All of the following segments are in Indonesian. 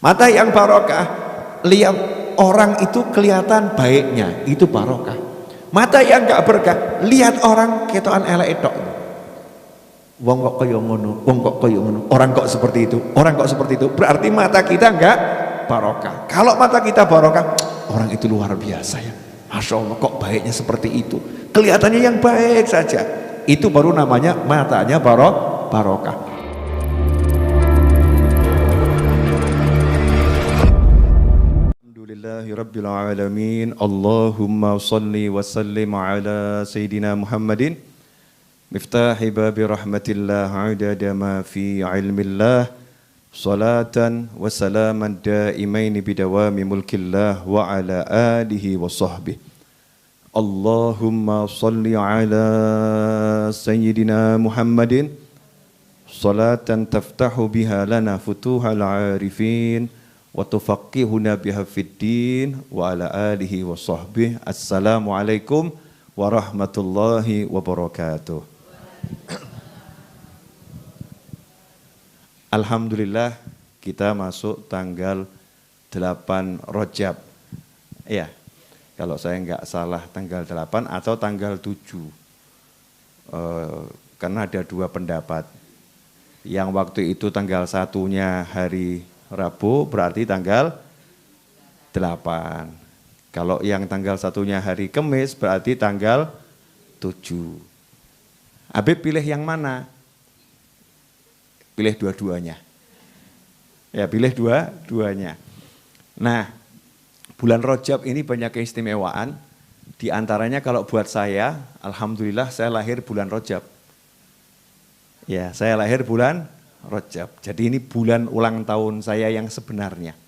Mata yang barokah, lihat orang itu kelihatan baiknya, itu barokah. Mata yang gak berkah, lihat orang ketokan elek tok. Wong kok kaya ngono, wong kok kaya ngono, orang kok seperti itu, orang kok seperti itu, berarti mata kita enggak barokah. Kalau mata kita barokah, orang itu luar biasa ya, Masya Allah kok baiknya seperti itu, kelihatannya yang baik saja, itu baru namanya matanya barokah. Alhamdulillahirabbil alamin. Allahumma shalli wa sallim ala sayyidina Muhammadin miftahi babi rahmatillah adada ma fi ilmillah salatan wa salaman daimaini bidawami mulkillah wa ala alihi wa sahbihi. Allahumma salli ala sayyidina Muhammadin salatan taftahu biha lana futuhal arifin wa tufaqihuna biha fid din wa ala alihi wa sahbihi. Assalamualaikum warahmatullahi wabarakatuh. Alhamdulillah kita masuk tanggal 8 Rajab. Ya, kalau saya enggak salah tanggal 8 atau tanggal 7. Karena ada dua pendapat. Yang waktu itu tanggal 1-nya hari Rabu berarti tanggal 8. Kalau yang tanggal 1-nya hari Kamis berarti tanggal 7. Habib pilih yang mana? Pilih dua-duanya. Ya, pilih dua-duanya. Nah, bulan Rajab ini banyak keistimewaan. Di antaranya kalau buat saya, alhamdulillah saya lahir bulan Rajab. Ya, saya lahir bulan Rajab. Jadi ini bulan ulang tahun saya yang sebenarnya.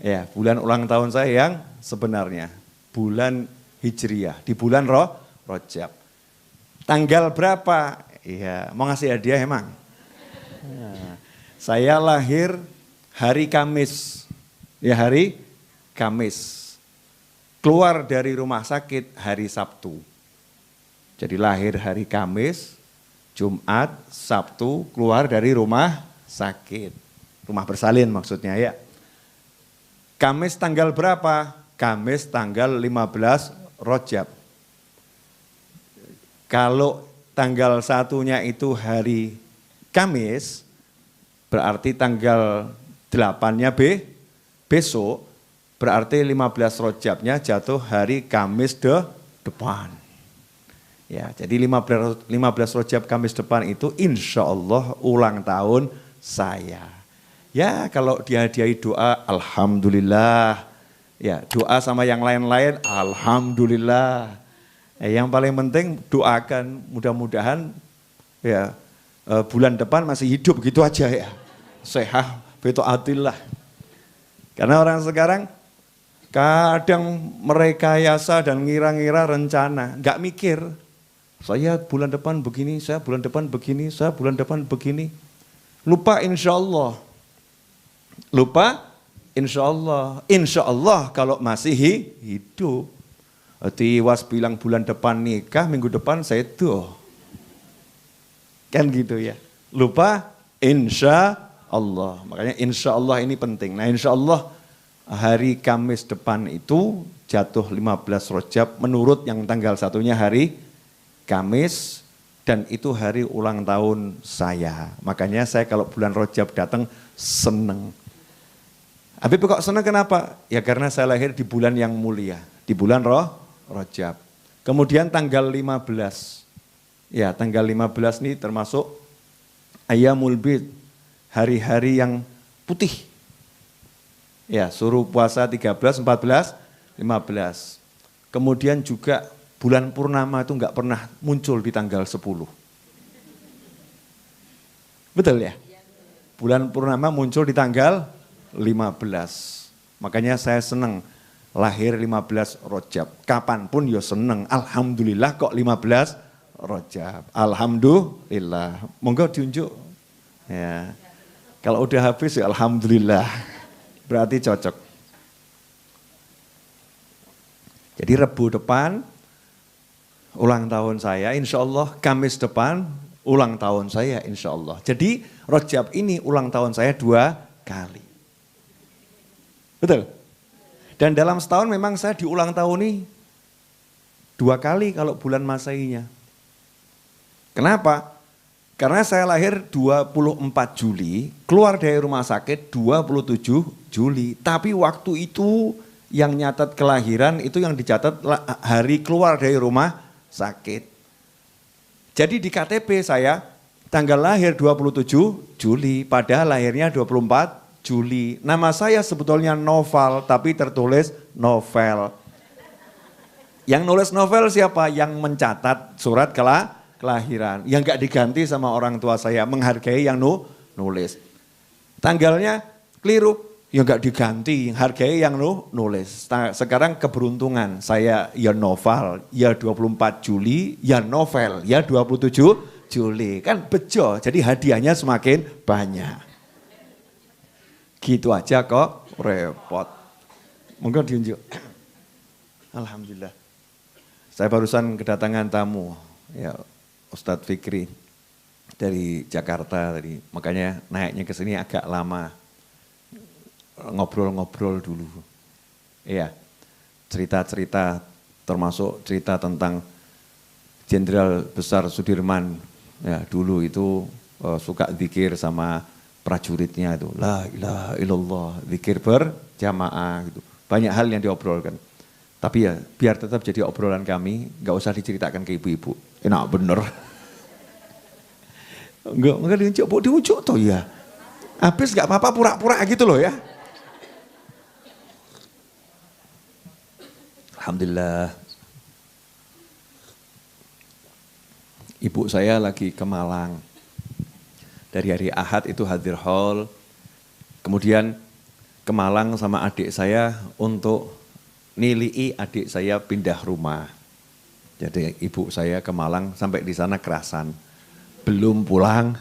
Ya, bulan ulang tahun saya yang sebenarnya. Bulan Hijriyah, di bulan Rajab. Tanggal berapa? Iya, mau ngasih hadiah emang? Ya, saya lahir hari Kamis. Ya, hari Kamis. Keluar dari rumah sakit hari Sabtu. Jadi lahir hari Kamis, Jumat, Sabtu, keluar dari rumah sakit. Rumah bersalin maksudnya ya. Kamis tanggal berapa? Kamis tanggal 15 Rajab. Kalau tanggal 1-nya itu hari Kamis, berarti tanggal 8-nya besok, berarti 15 Rajabnya jatuh hari Kamis depan. Ya, jadi 15 Rajab Kamis depan itu insya Allah ulang tahun saya. Ya, kalau dihadiahi doa, alhamdulillah. Ya, doa sama yang lain-lain, alhamdulillah. Yang paling penting doakan, mudah-mudahan ya bulan depan masih hidup gitu aja ya. Sehat, betaatillah. Karena orang sekarang kadang merekayasa dan ngira-ngira rencana, nggak mikir. Saya bulan depan begini, saya bulan depan begini, saya bulan depan begini. Lupa insya Allah. Lupa insya Allah. Insya Allah kalau masih hidup. Tiwas bilang bulan depan nikah, minggu depan saya tuh. Kan gitu ya. Lupa insya Allah. Makanya insya Allah ini penting. Nah insya Allah hari Kamis depan itu jatuh 15 Rajab menurut yang tanggal 1-nya hari Kamis, dan itu hari ulang tahun saya. Makanya saya kalau bulan Rajab datang seneng. Habib kok seneng kenapa? Ya karena saya lahir di bulan yang mulia, di bulan Rajab. Kemudian tanggal 15. Ya, tanggal 15 ini termasuk Ayyamul Bid, hari-hari yang putih. Ya, suruh puasa 13, 14, 15. Kemudian juga bulan purnama itu enggak pernah muncul di tanggal 10. Betul ya? Bulan purnama muncul di tanggal 15. Makanya saya senang lahir 15 Rajab. Kapanpun ya senang. Alhamdulillah kok 15 Rajab. Alhamdulillah. Monggo diunjuk. Ya. Kalau udah habis ya alhamdulillah. Berarti cocok. Jadi Rebu depan ulang tahun saya, insya Allah. Kamis depan ulang tahun saya, insya Allah. Jadi Rajab ini ulang tahun saya 2 kali. Betul? Dan dalam setahun memang saya diulang tahuni 2 kali kalau bulan Masehinya. Kenapa? Karena saya lahir 24 Juli, keluar dari rumah sakit 27 Juli. Tapi waktu itu yang nyatat kelahiran itu yang dicatat hari keluar dari rumah sakit. Jadi di KTP saya tanggal lahir 27 Juli, padahal lahirnya 24 Juli. Nama saya sebetulnya Noval, tapi tertulis Novel. Yang nulis novel siapa? Yang mencatat surat kelahiran. Yang gak diganti sama orang tua saya, menghargai yang nulis. Tanggalnya keliru, yang gak diganti, hargai yang nulis. Sekarang keberuntungan, saya ya Noval, ya 24 Juli, ya Novel, ya 27 Juli. Kan bejo, jadi hadiahnya semakin banyak. Gitu aja kok repot. Monggo diunjuk. Alhamdulillah. Saya barusan kedatangan tamu, ya Ustadz Fikri dari Jakarta tadi. Makanya naiknya ke sini agak lama. Ngobrol-ngobrol dulu. Iya. Cerita-cerita termasuk cerita tentang Jenderal Besar Sudirman. Ya, dulu itu suka zikir sama prajuritnya itu, la ilaha illallah, zikir berjamaah gitu. Banyak hal yang diobrolkan. Tapi ya biar tetap jadi obrolan kami, nggak usah diceritakan ke ibu-ibu. Enak bener. Enggak diunjuk toh ya. Habis nggak apa-apa pura-pura gitu loh ya. Alhamdulillah. Ibu saya lagi ke Malang. Dari hari Ahad itu hadir hall, kemudian ke Malang sama adik saya untuk nilai adik saya pindah rumah. Jadi ibu saya ke Malang sampai di sana kerasan, belum pulang.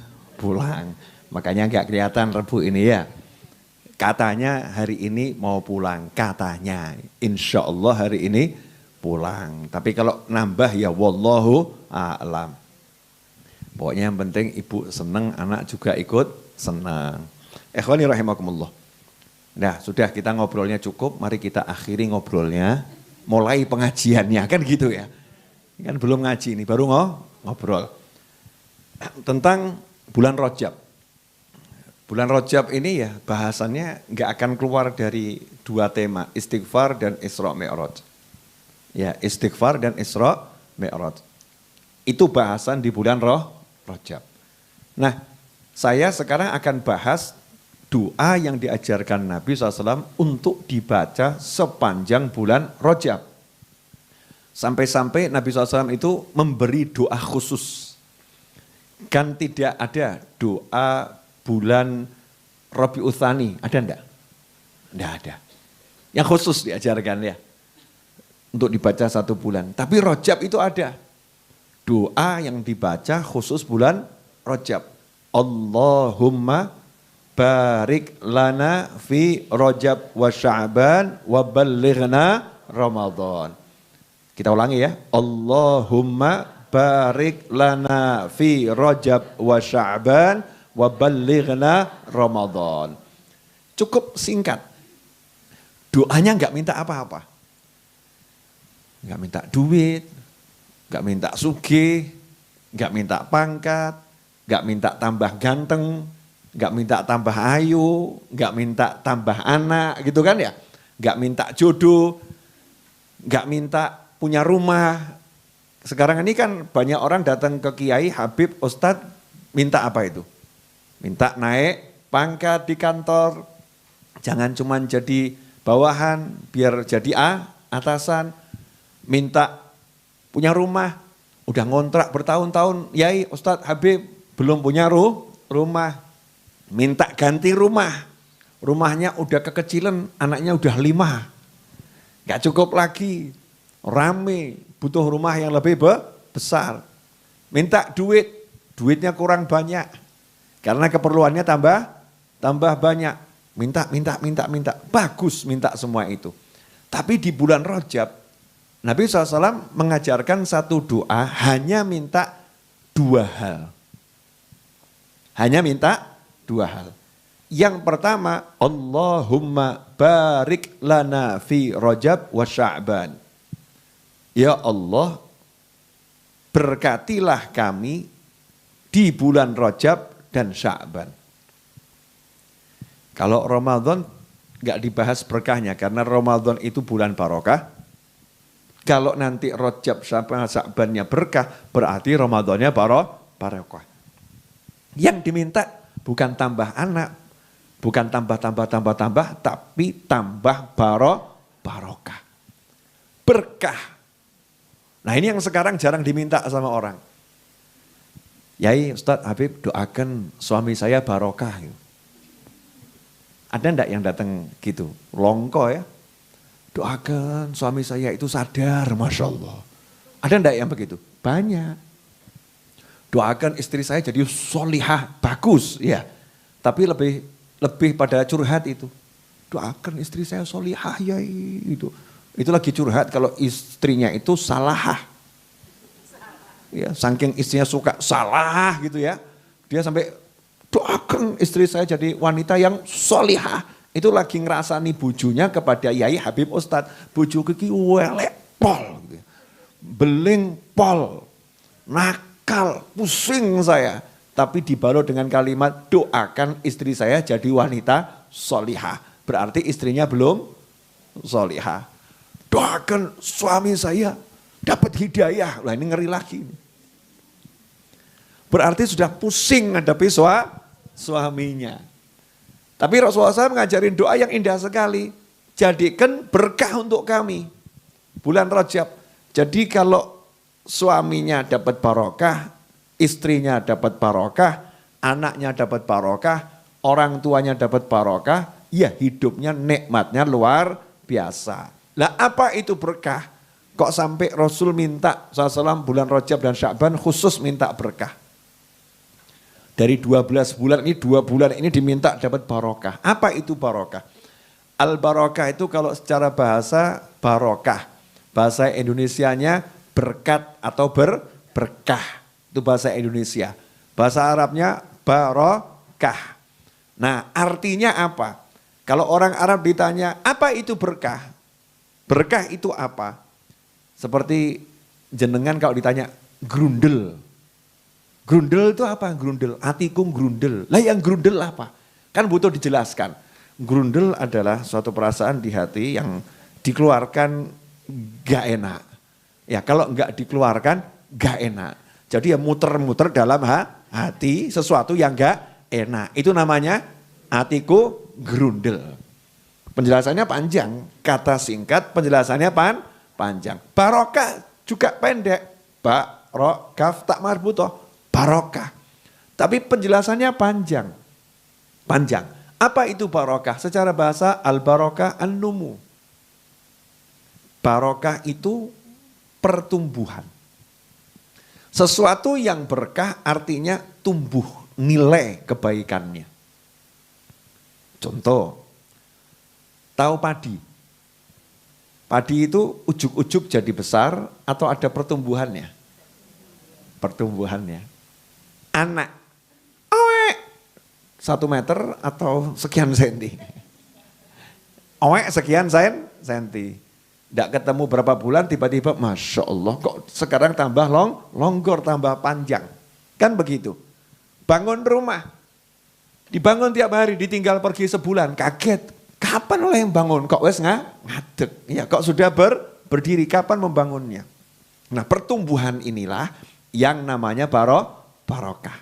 Makanya nggak kelihatan Rebu ini ya. Katanya hari ini mau pulang, katanya. Insya Allah hari ini pulang. Tapi kalau nambah ya wallahu a'lam. Pokoknya yang penting ibu senang, anak juga ikut senang. Ikhwani rahimakumullah. Nah sudah kita ngobrolnya cukup, mari kita akhiri ngobrolnya. Mulai pengajiannya, kan gitu ya. Kan belum ngaji ini, baru ngobrol. Tentang bulan Rajab. Bulan Rajab ini ya bahasannya nggak akan keluar dari 2 tema, istighfar dan Isra Mi'raj. Ya, istighfar dan Isra Mi'raj. Itu bahasan di bulan Rajab. Nah, saya sekarang akan bahas doa yang diajarkan Nabi SAW untuk dibaca sepanjang bulan Rajab. Sampai-sampai Nabi SAW itu memberi doa khusus. Kan tidak ada doa bulan Rabiul Tsani, ada enggak? Enggak ada. Yang khusus diajarkan ya. Untuk dibaca 1 bulan. Tapi Rajab itu ada. Doa yang dibaca khusus bulan Rajab. Allahumma barik lana fi Rajab wa Sya'ban wa ballighna Ramadan. Kita ulangi ya. Allahumma barik lana fi Rajab wa Sya'ban wa ballighna Ramadan. Cukup singkat. Doanya enggak minta apa-apa. Enggak minta duit, enggak minta sugih, enggak minta pangkat, enggak minta tambah ganteng, enggak minta tambah ayu, enggak minta tambah anak gitu kan ya. Enggak minta jodoh, enggak minta punya rumah. Sekarang ini kan banyak orang datang ke Kiai, Habib, Ustadz minta apa itu? Minta naik pangkat di kantor, jangan cuma jadi bawahan, biar jadi atasan. Minta punya rumah, udah ngontrak bertahun-tahun, Yai, Ustadz, Habib belum punya rumah. Minta ganti rumah, rumahnya udah kekecilan, anaknya udah 5. Gak cukup lagi, rame, butuh rumah yang lebih besar. Minta duit, duitnya kurang banyak. Karena keperluannya tambah banyak. Minta. Bagus minta semua itu. Tapi di bulan Rajab, Nabi SAW mengajarkan satu doa hanya minta 2 hal. Hanya minta 2 hal. Yang pertama, Allahumma barik lana fi Rajab wa Sya'ban. Ya Allah, berkatilah kami di bulan Rajab dan Sya'ban. Kalau Ramadan nggak dibahas berkahnya karena Ramadan itu bulan barokah. Kalau nanti Rajab sampai Sya'bannya berkah, berarti Ramadannya barokah. Yang diminta bukan tambah anak, bukan tambah, tapi tambah barokah. Berkah. Nah ini yang sekarang jarang diminta sama orang. Yai, Ustadz Habib doakan suami saya barokah. Ada enggak yang datang gitu? Longko ya. Doakan suami saya itu sadar, Masya Allah. Ada enggak yang begitu? Banyak. Doakan istri saya jadi solihah, bagus. Ya. Tapi lebih pada curhat itu. Doakan istri saya solihah, Yai. Itu lagi curhat kalau istrinya itu salahah. Ya, saking istrinya suka salah gitu ya. Dia sampai doakan istri saya jadi wanita yang solihah. Itu lagi ngerasani bujunya kepada Yai Habib Ustadz. Buju kiki welek pol. Gitu. Beling pol. Nakal, pusing saya. Tapi dibalut dengan kalimat doakan istri saya jadi wanita solihah. Berarti istrinya belum solihah. Doakan suami saya dapat hidayah. Lah ini ngeri lagi. Berarti sudah pusing ngadepi suaminya. Tapi Rasulullah SAW mengajarin doa yang indah sekali. Jadikan berkah untuk kami. Bulan Rajab. Jadi kalau suaminya dapat barokah, istrinya dapat barokah, anaknya dapat barokah, orang tuanya dapat barokah, ya hidupnya nikmatnya luar biasa. Lah apa itu berkah? Kok sampai Rasul minta SAW bulan Rajab dan Sya'ban khusus minta berkah. Dari 12 bulan ini, 2 bulan ini diminta dapat barokah. Apa itu barokah? Al-barokah itu kalau secara bahasa barokah. Bahasa Indonesianya berkat atau berkah. Itu bahasa Indonesia. Bahasa Arabnya barokah. Nah artinya apa? Kalau orang Arab ditanya apa itu berkah? Berkah itu apa? Seperti jenengan kalau ditanya grundel. Grundel itu apa? Grundel. Atiku grundel. Lah yang grundel apa? Kan butuh dijelaskan. Grundel adalah suatu perasaan di hati yang dikeluarkan gak enak. Ya kalau gak dikeluarkan gak enak. Jadi ya muter-muter dalam hati sesuatu yang gak enak. Itu namanya atiku grundel. Penjelasannya panjang. Kata singkat penjelasannya panjang. Barokah juga pendek. Barokah tak marbutoh. Barokah. Tapi penjelasannya panjang. Apa itu barokah? Secara bahasa al-barokah an-numu. Barokah itu pertumbuhan. Sesuatu yang berkah artinya tumbuh nilai kebaikannya. Contoh, tahu padi? Padi itu ujuk-ujuk jadi besar atau ada pertumbuhannya? Pertumbuhannya. Anak, 1 meter atau sekian senti. Sekian senti. Tidak ketemu berapa bulan tiba-tiba Masya Allah kok sekarang tambah longgor, tambah panjang. Kan begitu. Bangun rumah. Dibangun tiap hari, ditinggal pergi sebulan. Kaget. Kapan oleh yang bangun? Kok wes ngadeg. Ya, kok sudah berdiri, kapan membangunnya? Nah pertumbuhan inilah yang namanya barokah.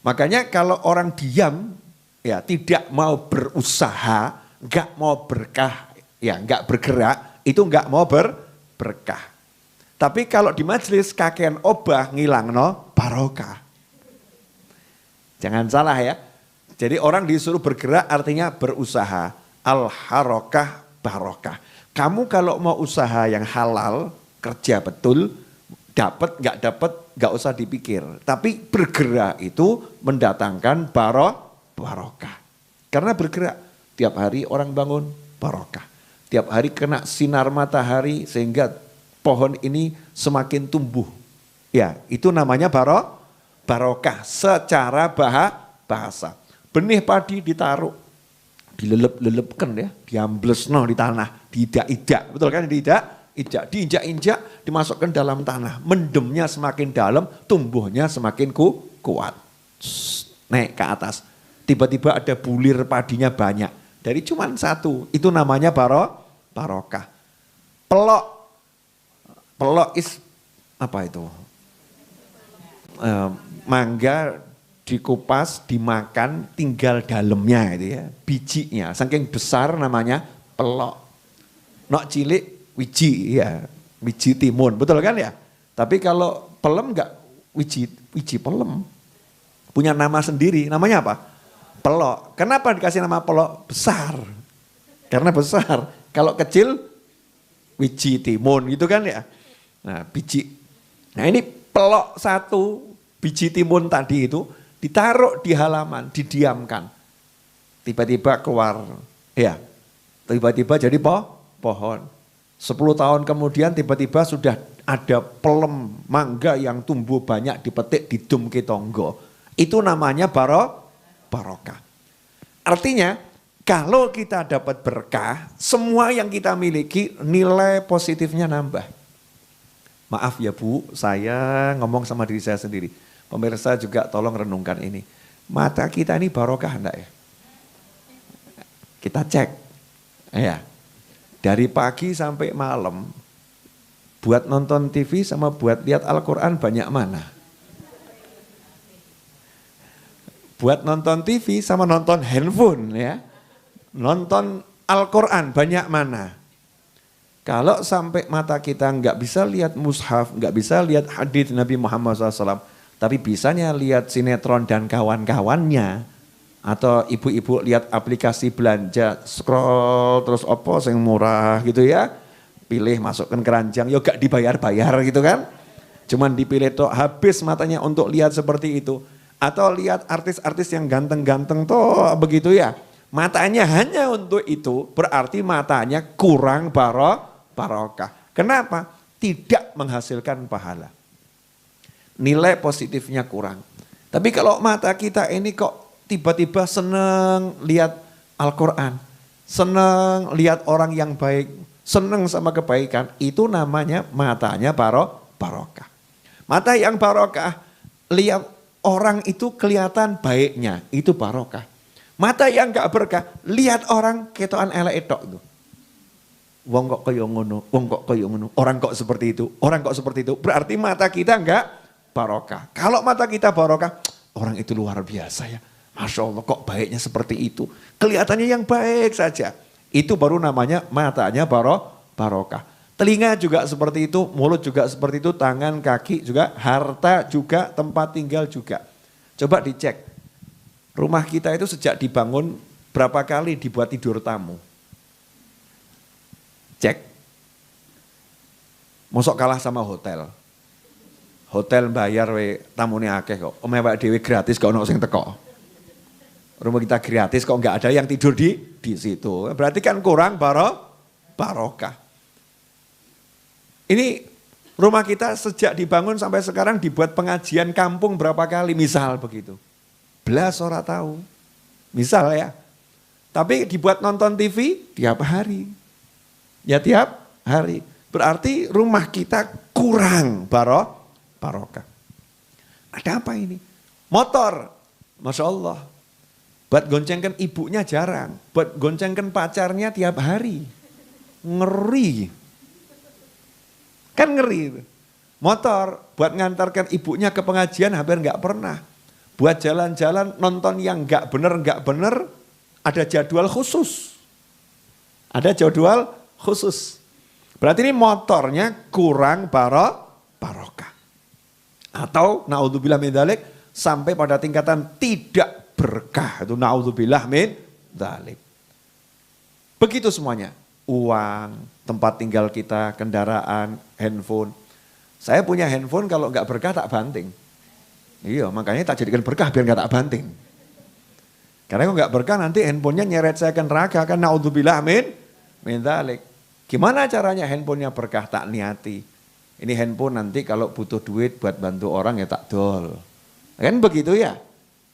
Makanya kalau orang diam, ya tidak mau berusaha, nggak mau berkah, ya nggak bergerak, itu nggak mau berkah. Tapi kalau di majelis kakean obah ngilang barokah. Jangan salah ya. Jadi orang disuruh bergerak artinya berusaha. Al-harokah barokah. Kamu kalau mau usaha yang halal, kerja betul, dapat nggak dapat nggak usah dipikir. Tapi bergerak itu mendatangkan barokah. Karena bergerak tiap hari orang bangun barokah. Tiap hari kena sinar matahari sehingga pohon ini semakin tumbuh. Ya itu namanya barokah secara bahasa. Benih padi ditaruh, dilelep-lelepkan ya, diamblesno di tanah, diidak-idak, betul kan diidak-idak, diinjak-injak, dimasukkan dalam tanah. Mendemnya semakin dalam, tumbuhnya semakin kuat. Naik ke atas. Tiba-tiba ada bulir padinya banyak. Dari cuman satu, itu namanya barokah. Pelok apa itu? Mangga dikupas, dimakan, tinggal dalamnya itu ya, bijinya. Saking besar namanya pelok. Nok cilik wiji ya, wiji timun, betul kan ya? Tapi kalau pelem enggak wiji pelem. Punya nama sendiri, namanya apa? Pelok. Kenapa dikasih nama pelok? Besar. Karena besar. Kalau kecil, wiji timun gitu kan ya. Nah biji. Nah ini pelok satu, biji timun tadi itu ditaruh di halaman, didiamkan. Tiba-tiba keluar. Ya, tiba-tiba jadi pohon. 10 tahun kemudian tiba-tiba sudah ada pelem mangga yang tumbuh banyak dipetik di Dum Ketonggo. Itu namanya barokah. Artinya kalau kita dapat berkah, semua yang kita miliki nilai positifnya nambah. Maaf ya Bu, saya ngomong sama diri saya sendiri. Pemirsa juga tolong renungkan ini. Mata kita ini barokah enggak ya? Kita cek. Ya. Dari pagi sampai malam, buat nonton TV sama buat lihat Al-Quran banyak mana? Buat nonton TV sama nonton handphone ya. Nonton Al-Quran banyak mana? Kalau sampai mata kita nggak bisa lihat mushaf, nggak bisa lihat hadits Nabi Muhammad SAW, tapi bisanya lihat sinetron dan kawan-kawannya, atau ibu-ibu lihat aplikasi belanja, scroll terus opo yang murah gitu ya, pilih masukkan keranjang, ya gak dibayar-bayar gitu kan, cuman dipilih tuh habis matanya untuk lihat seperti itu. Atau lihat artis-artis yang ganteng-ganteng toh begitu ya. Matanya hanya untuk itu, berarti matanya kurang barokah. Kenapa? Tidak menghasilkan pahala. Nilai positifnya kurang. Tapi kalau mata kita ini kok tiba-tiba seneng lihat Al-Quran, seneng lihat orang yang baik, seneng sama kebaikan, itu namanya matanya barokah. Mata yang barokah, lihat orang itu kelihatan baiknya, itu barokah. Mata yang gak berkah, lihat orang ketokan elek etok itu. Wong kok kaya ngono, wong kok kaya ngono, orang kok seperti itu, orang kok seperti itu. Berarti mata kita enggak barokah. Kalau mata kita barokah, orang itu luar biasa ya. Masya Allah kok baiknya seperti itu. Kelihatannya yang baik saja. Itu baru namanya matanya barokah. Telinga juga seperti itu, mulut juga seperti itu, tangan, kaki juga, harta juga, tempat tinggal juga. Coba dicek, rumah kita itu sejak dibangun berapa kali dibuat tidur tamu? Cek. Mosok kalah sama hotel. Hotel bayar we tamune akeh kok. Omewek dhewe gratis kok ono sing teko. Rumah kita gratis kok enggak ada yang tidur di situ. Berarti kan kurang barokah. Ini rumah kita sejak dibangun sampai sekarang dibuat pengajian kampung berapa kali misal begitu. Belas orang tahu. Misal ya. Tapi dibuat nonton TV tiap hari. Ya tiap hari. Berarti rumah kita kurang barokah. Ada apa ini? Motor. Masya Allah. Buat goncengkan ibunya jarang. Buat goncengkan pacarnya tiap hari. Ngeri. Kan ngeri itu. Motor buat ngantarkan ibunya ke pengajian hampir nggak pernah. Buat jalan-jalan nonton yang nggak bener ada jadwal khusus. Ada jadwal khusus. Berarti ini motornya kurang barokah. Atau naudzubillah min dzalik sampai pada tingkatan tidak berkah. Itu naudzubillah min dzalik. Begitu semuanya. Uang, tempat tinggal kita, kendaraan, handphone. Saya punya handphone kalau nggak berkah tak banting. Iya, makanya tak jadikan berkah biar nggak tak banting. Karena kalau nggak berkah nanti handphonenya nyeret saya ke neraka kan naudzubillah min dzalik. Gimana caranya handphonenya berkah tak niati. Ini handphone nanti kalau butuh duit buat bantu orang ya tak dol. Kan begitu ya.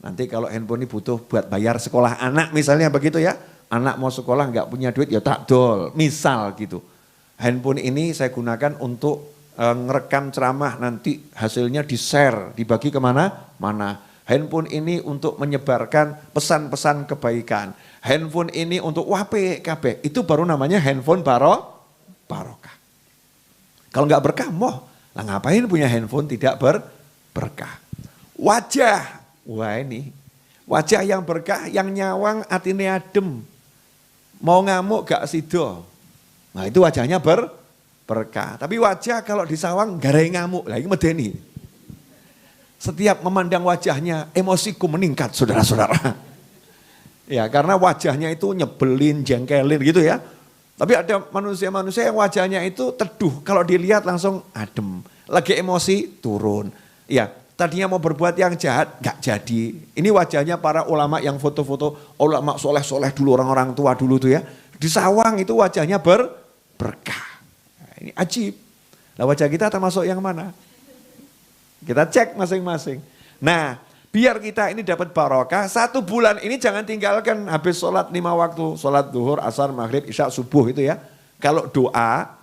Nanti kalau handphone ini butuh buat bayar sekolah anak misalnya begitu ya. Anak mau sekolah nggak punya duit ya tak dol, misal gitu. Handphone ini saya gunakan untuk ngerekam ceramah, nanti hasilnya di-share, dibagi kemana-mana. Handphone ini untuk menyebarkan pesan-pesan kebaikan. Handphone ini untuk WP, itu baru namanya handphone barokah. Kalau nggak berkah, lah ngapain punya handphone tidak berkah. Wajah, wah ini, wajah yang berkah, yang nyawang atine adem. Mau ngamuk gak sido. Nah itu wajahnya berkah. Tapi wajah kalau disawang garai ngamuk, lagi medeni. Setiap memandang wajahnya emosiku meningkat saudara-saudara. Ya karena wajahnya itu nyebelin, jengkelin gitu ya. Tapi ada manusia-manusia yang wajahnya itu teduh. Kalau dilihat langsung adem. Lagi emosi turun. Ya tadinya mau berbuat yang jahat gak jadi. Ini wajahnya para ulama yang foto-foto. Ulama soleh-soleh dulu, orang-orang tua dulu tuh ya. Disawang itu wajahnya berkah. Nah, ini ajib. Nah wajah kita termasuk yang mana? Kita cek masing-masing. Nah biar kita ini dapat barokah, 1 bulan ini jangan tinggalkan habis sholat 5 waktu. Sholat duhur, asar, maghrib, isya, subuh itu ya. Kalau doa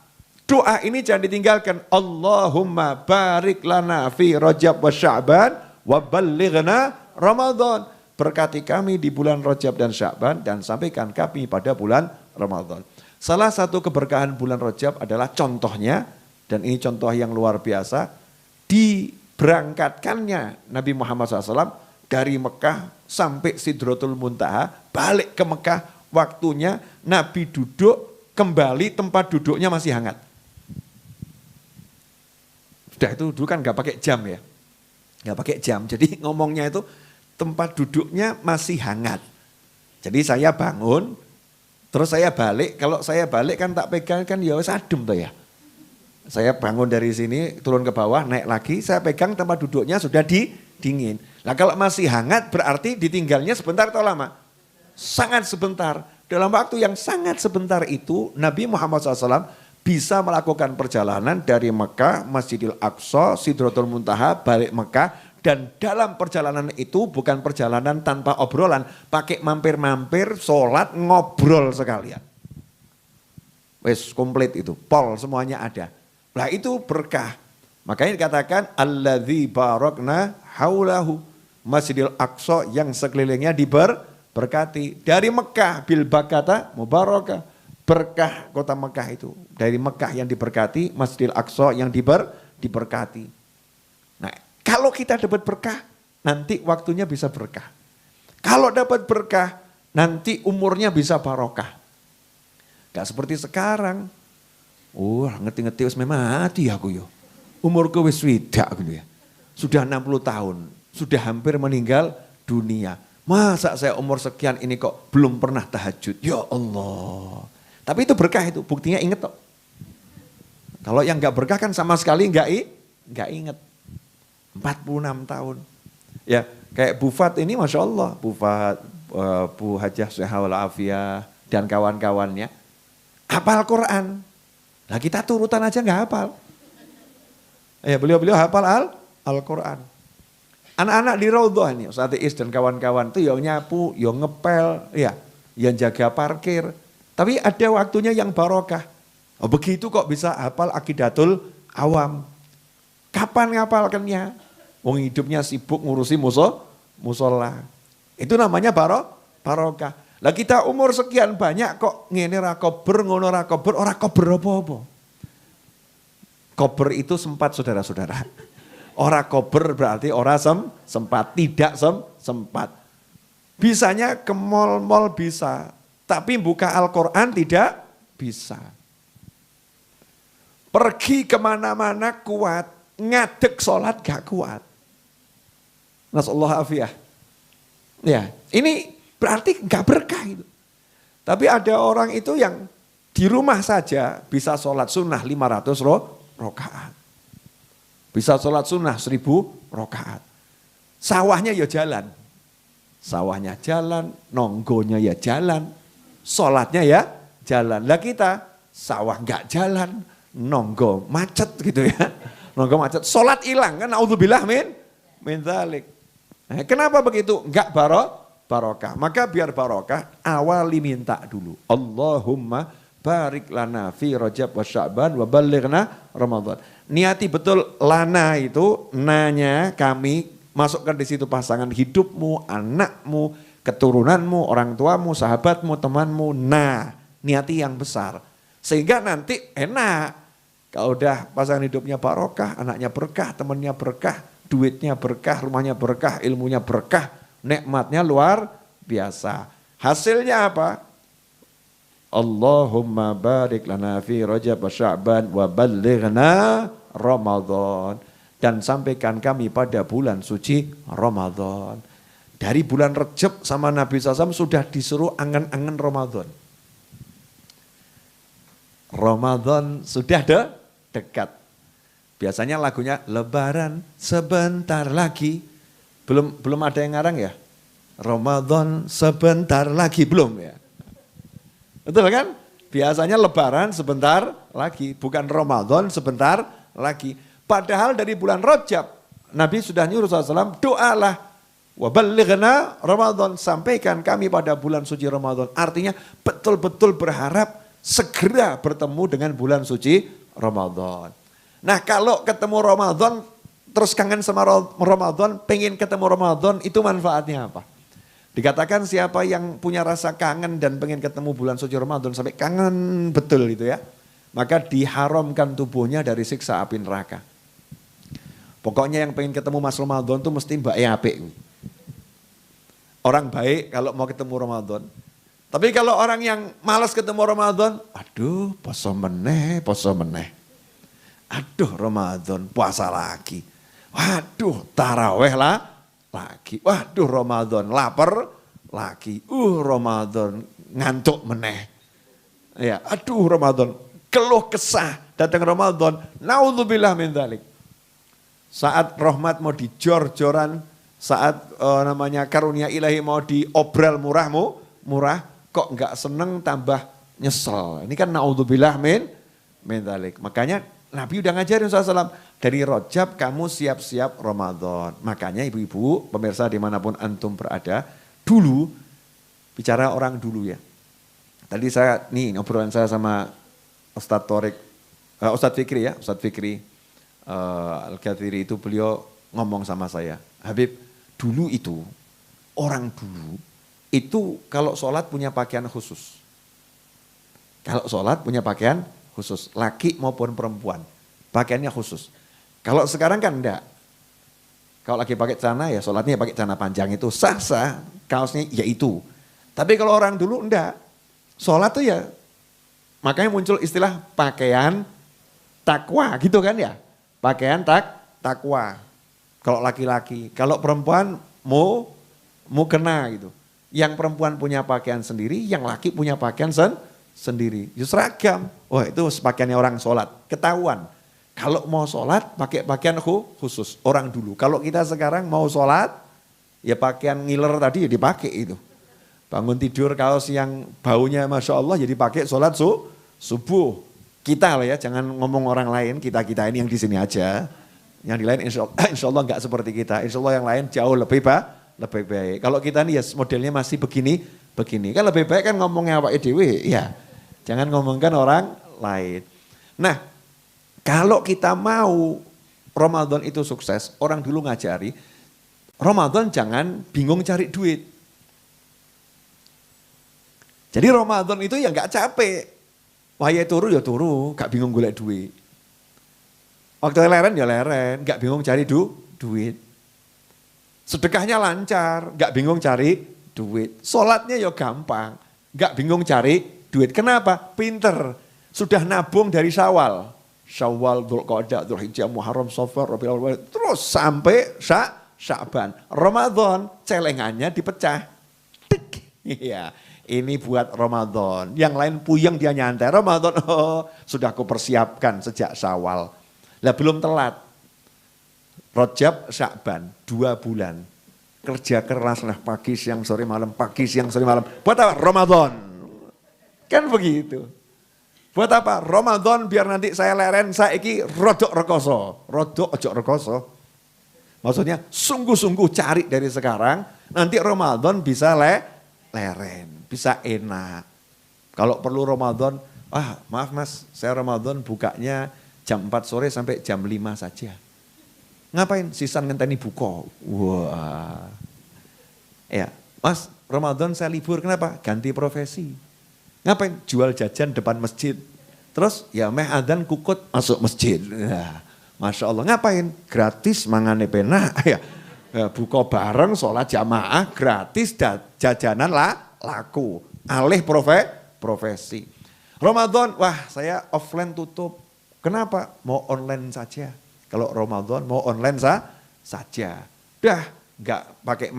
ini jangan ditinggalkan. Allahumma barik lana fi Rajab wa Sya'ban wa ballighna Ramadan. Berkati kami di bulan Rajab dan Sya'ban dan sampaikan kami pada bulan Ramadan. Salah satu keberkahan bulan Rajab adalah contohnya, dan ini contoh yang luar biasa, diberangkatkannya Nabi Muhammad SAW dari Mekah sampai Sidratul Muntaha, balik ke Mekah, waktunya Nabi duduk, kembali tempat duduknya masih hangat. Sudah itu dulu kan gak pakai jam ya, gak pakai jam, jadi ngomongnya itu tempat duduknya masih hangat. Jadi saya bangun, terus saya balik, kalau saya balik kan tak pegang kan ya wis adem tuh ya. Saya bangun dari sini, turun ke bawah, naik lagi, saya pegang tempat duduknya sudah dingin. Nah kalau masih hangat berarti ditinggalnya sebentar atau lama? Sangat sebentar. Dalam waktu yang sangat sebentar itu Nabi Muhammad SAW bisa melakukan perjalanan dari Mekah, Masjidil Aqsa, Sidratul Muntaha, balik Mekah. Dan dalam perjalanan itu bukan perjalanan tanpa obrolan, pakai mampir-mampir, sholat, ngobrol sekalian. Wes komplit itu, pol semuanya ada. Lah itu berkah. Makanya dikatakan alladzi barakna haulahu, Masjidil Aqsa yang sekelilingnya diberkati. Dari Mekah bil bakata mubarakah, berkah kota Mekah itu. Dari Mekah yang diberkati, Masjidil Aqsa yang diberkati. Nah, kalau kita dapat berkah, nanti waktunya bisa berkah. Kalau dapat berkah, nanti umurnya bisa barokah. Gak seperti sekarang. Ngerti-ngerti wis mati aku yo. Umurku wis swidak gitu ya. Sudah 60 tahun, sudah hampir meninggal dunia. Masa saya umur sekian ini kok belum pernah tahajud? Ya Allah. Tapi itu berkah itu, buktinya inget kok. Kalau yang gak berkah kan sama sekali gak inget. 46 tahun. Ya, kayak Bufat ini Masya Allah. Bufat, Bu Hajah Sehawal Afiyah dan kawan-kawannya. Hafal Quran. Nah kita turutan aja gak hafal. Ya beliau-beliau hafal Al-Quran. Anak-anak di Raudhah ini, Ustaz Is dan kawan-kawan itu yang nyapu, yang ngepel, ya, yang jaga parkir. Tapi ada waktunya yang barokah. Oh, begitu kok bisa hafal Aqidatul Awam. Kapan ngapalkannya? Wong hidupnya sibuk ngurusi musola. Itu namanya barokah. Lah kita umur sekian banyak kok ngene ra kober, ngono ra kober, ora kober apa-apa. Kober itu sempat saudara-saudara. Ora kober berarti ora sempat, tidak sempat. Bisanya ke mall-mall bisa, tapi buka Al-Quran tidak bisa. Pergi kemana-mana kuat, ngadeg sholat gak kuat. Nasallahu afiyah. Ya, ini berarti gak berkah itu. Tapi ada orang itu yang di rumah saja bisa sholat sunnah 500 rakaat. Bisa sholat sunnah 1000 rakaat. Sawahnya ya jalan. Sawahnya jalan, nonggonya ya jalan, sholatnya ya jalan. Lah kita sawah gak jalan, nonggo macet gitu ya. Nonggo macet, sholat hilang kan, naudzubillah min dzalik. Nah, kenapa begitu? Enggak barokah. Maka biar barokah, awali minta dulu. Allahumma barik lana fi Rajab wa Sya'ban wa balighna Ramadan. Niati betul lana itu, nanya kami, masukkan di situ pasangan hidupmu, anakmu, keturunanmu, orang tuamu, sahabatmu, temanmu. Nah, niati yang besar. Sehingga nanti enak. Kalau udah pasangan hidupnya barokah, anaknya berkah, temannya berkah, duitnya berkah, rumahnya berkah, ilmunya berkah, nikmatnya luar biasa. Hasilnya apa? Allahumma barik lana fi Rajab wa Sya'ban wa balighna Ramadan. Dan sampaikan kami pada bulan suci Ramadan. Dari bulan Rajab sama Nabi SAW sudah disuruh angan-angan Ramadan. Ramadan sudah dekat. Biasanya lagunya Lebaran sebentar lagi. Belum ada yang ngarang ya? Ramadan sebentar lagi, belum ya? Betul kan? Biasanya Lebaran sebentar lagi, bukan Ramadan sebentar lagi. Padahal dari bulan Rajab, Nabi sudah nyuruh SAW, doalah. Wa balighna Ramadan, sampaikan kami pada bulan suci Ramadan. Artinya betul-betul berharap segera bertemu dengan bulan suci Ramadan. Nah kalau ketemu Ramadan, terus kangen sama Ramadan, pengen ketemu Ramadan, itu manfaatnya apa? Dikatakan siapa yang punya rasa kangen dan pengen ketemu bulan suci Ramadan sampai kangen betul itu ya, maka diharamkan tubuhnya dari siksa api neraka. Pokoknya yang pengen ketemu Mas Ramadan tuh mesti mbak apik. Orang baik kalau mau ketemu Ramadan. Tapi kalau orang yang malas ketemu Ramadan, aduh poso meneh. Aduh Ramadan puasa lagi. Waduh taraweh lah. Lagi, waduh Ramadan lapar lagi, Ramadan ngantuk meneh. Ya, aduh Ramadan keluh kesah datang Ramadan, naudzubillah min dzalik. Saat rahmat mau dijor-joran, saat namanya karunia ilahi mau diobral murah, kok enggak seneng tambah nyesel. Ini kan naudzubillah min dzalik. Makanya Nabi udah ngajarin SAW, dari Rajab kamu siap-siap Ramadan. Makanya ibu-ibu, pemirsa dimanapun antum berada, dulu, bicara orang dulu ya. Tadi saya, nih obrolan saya sama Ustadz Torik, Ustadz Fikri ya, Ustadz Fikri Al-Ghathiri itu beliau ngomong sama saya, Habib, dulu itu, orang dulu, itu kalau sholat punya pakaian khusus. Kalau sholat punya pakaian khusus, laki maupun perempuan, pakaiannya khusus. Kalau sekarang kan enggak. Kalau lagi pakai celana ya sholatnya pakai celana panjang itu sah-sah, kaosnya ya itu. Tapi kalau orang dulu enggak, sholat tuh ya, makanya muncul istilah pakaian takwa gitu kan ya. Pakaian takwa. Kalau laki-laki, kalau perempuan mau kena gitu. Yang perempuan punya pakaian sendiri, yang laki punya pakaian sendiri. Justru seragam. Wah itu pakaiannya orang sholat. Ketahuan. Kalau mau sholat pakai pakaian khusus. Orang dulu. Kalau kita sekarang mau sholat. Ya pakaian ngiler tadi ya dipakai itu. Bangun tidur kaos yang baunya Masya Allah. Jadi pakai sholat subuh. Kita lah ya. Jangan ngomong orang lain. Kita ini yang di sini aja. Yang di lain insya Allah enggak seperti kita. Insya Allah yang lain jauh lebih baik. Kalau kita nih ya modelnya masih begini. Kan lebih baik kan ngomongnya Pak Dewi. Ya. Jangan ngomongkan orang lain. Nah, kalau kita mau Ramadan itu sukses, orang dulu ngajari, Ramadan jangan bingung cari duit. Jadi Ramadan itu ya gak capek. Wahai turu ya turu, gak bingung golek duit. Waktu leren ya leren, gak bingung cari duit. Sedekahnya lancar, gak bingung cari duit. Sholatnya ya gampang, gak bingung cari duit. Kenapa? Pinter. Sudah nabung dari Syawal. Syawal, Dzulqa'dah, Dzulhijjah, Muharram, Safar, Rabiul Awwal. Terus sampai Sya'ban. Ramadan celengannya dipecah. Iya, ini buat Ramadan. Yang lain puyeng dia nyantai. Ramadan, sudah aku persiapkan sejak Syawal. Lah belum telat. Rajab, Sya'ban, 2 bulan. Kerja keras lah pagi, siang, sore, malam. Pagi, siang, sore, malam. Buat apa? Ramadan. Kan begitu. Buat apa? Ramadan biar nanti saya leren, saya iki rodok rekoso. Rodok ojo rekoso. Maksudnya sungguh-sungguh cari dari sekarang, nanti Ramadan bisa leren, bisa enak. Kalau perlu Ramadan, maaf mas, saya Ramadan bukanya jam 4 sore sampai jam 5 saja. Ngapain? Sisan ngenteni buka. Wah. Ya, mas Ramadan saya libur, kenapa? Ganti profesi. Ngapain? Jual jajan depan masjid. Terus ya meh adzan kukut masuk masjid. Ya, Masya Allah, ngapain? Gratis mangane penak. Ya, buka bareng, sholat jamaah, gratis, jajanan laku. Alih profesi. Ramadan, wah saya offline tutup. Kenapa? Mau online saja. Kalau Ramadan mau online saja. Dah, nggak pakai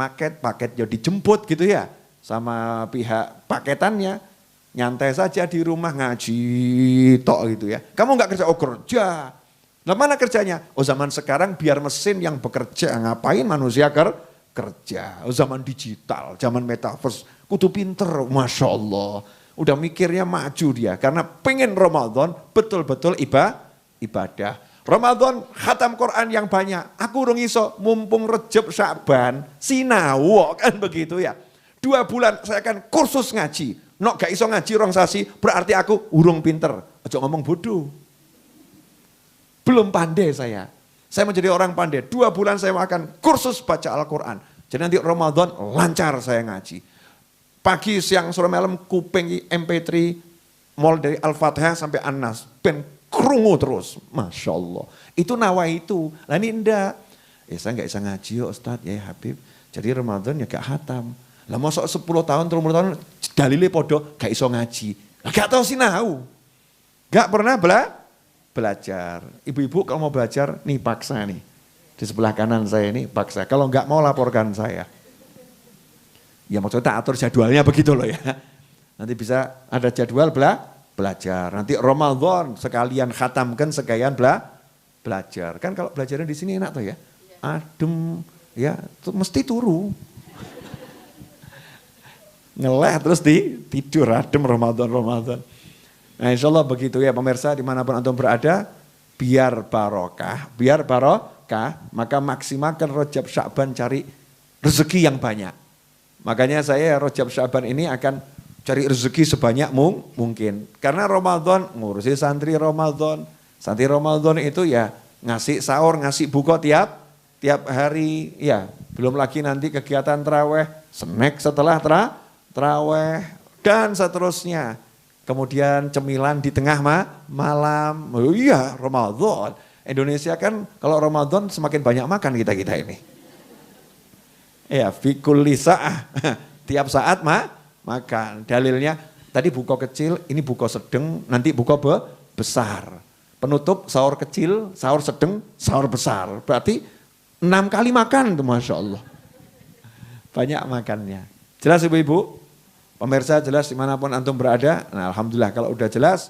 paket ya dijemput gitu ya. Sama pihak paketannya. Nyantai saja di rumah ngaji tok gitu ya. Kamu nggak kerja, kerja. Nah mana kerjanya? Zaman sekarang biar mesin yang bekerja. Ngapain manusia kerja? Zaman digital, zaman metaverse. Kudu pinter, Masya Allah. Udah mikirnya maju dia. Karena pengen Ramadan betul-betul ibadah. Ramadan khatam Quran yang banyak. Aku urung iso mumpung Rejab Sya'ban. Sinau kan begitu ya. 2 bulan saya akan kursus ngaji. Nok gak iso ngaji rong sasi, berarti aku urung pinter. Aja ngomong bodoh. Belum pandai saya. Saya menjadi orang pandai. 2 bulan saya akan kursus baca Al-Quran. Jadi nanti Ramadan lancar saya ngaji. Pagi, siang, sore, malam kuping MP3 mulai dari Al-Fatihah sampai An-Nas. Ben krungu terus. Masya Allah. Itu nawa itu. Lah ini enggak. Saya gak bisa ngaji ya Ustadz, ya Habib. Jadi Ramadan ya gak hatam. Lah masa 10 tahun, 30 tahun dalile podo gak iso ngaji. Lah gak tahu sinau. Gak pernah belajar. Ibu-ibu kalau mau belajar nih paksa nih. Di sebelah kanan saya ini paksa. Kalau gak mau laporkan saya. Ya maksudnya tak atur jadwalnya begitu loh ya. Nanti bisa ada jadwal belajar. Nanti Ramadan sekalian khatamkan, sekalian belajar. Kan kalau belajarnya di sini enak tuh ya. Adem ya, mesti turu. Ngeleh terus tidur adem Ramadan. Nah insya Allah begitu ya pemirsa dimanapun antum berada, biar barokah, maka maksimalkan Rajab Sya'ban cari rezeki yang banyak. Makanya saya Rajab Sya'ban ini akan cari rezeki sebanyak mungkin. Karena Ramadan ngurusi santri Ramadan itu ya ngasih sahur, ngasih buka tiap hari, ya belum lagi nanti kegiatan taraweh, snack setelah taraweh dan seterusnya. Kemudian cemilan di tengah malam. Oh iya, Ramadan. Indonesia kan kalau Ramadan semakin banyak makan kita ini. Ya, fi kulli sa'ah. Tiap saat makan. Dalilnya tadi buka kecil, ini buka sedang, nanti buka besar. Penutup sahur kecil, sahur sedang, sahur besar. Berarti 6 kali makan tuh Masya Allah. Banyak makannya. Jelas ibu-ibu? Pemirsa jelas dimanapun antum berada. Nah alhamdulillah kalau udah jelas.